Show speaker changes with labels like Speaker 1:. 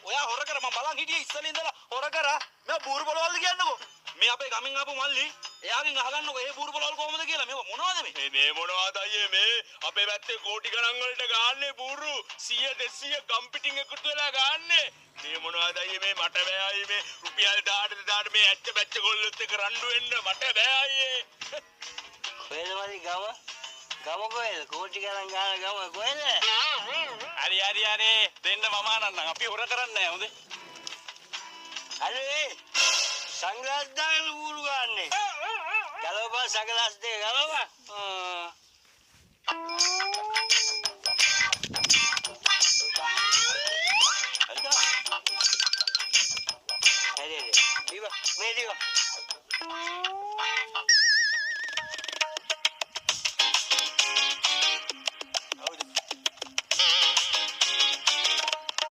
Speaker 1: ඔයා හොර කර මම බලන් හිටියේ ඉස්සලින් ඉඳලා හොර කරා. මේ බූරු පොළවල්ද කියන්නකෝ. මේ අපේ ගමින් ආපු මල්ලි එයාගෙන් අහගන්නකෝ ඒ බූරු පොළවල් කොහමද කියලා. මේක මොනවද මේ?
Speaker 2: මේ මොනවද අයියේ මේ අපේ පැත්තේ කෝටි ගණන් වලට ගාන්නේ බූරු 100 200 කම්පිටින් එකතු වෙලා ගාන්නේ. මේ මොනවද අයියේ මේ මට බෑ අයියේ මේ රුපියල් 1000ට මේ ඇච්ච බැච්ච ගොල්ලොත් එක රණ්ඩු වෙන්න මට බෑ අයියේ.
Speaker 3: කොහෙදමද ගම කොහෙද? කෝටි ගණන් ගාන ගම කොහෙද?
Speaker 1: හරි දෙන්න මම ආනන්නම්. අපි හොර කරන්නේ නැහැ හොඳේ.
Speaker 3: අනේ සංග්‍රහස් දාගෙන ඌරු ගන්නේ. ගලවපන් සංග්‍රහස් දෙක ගලවපන්.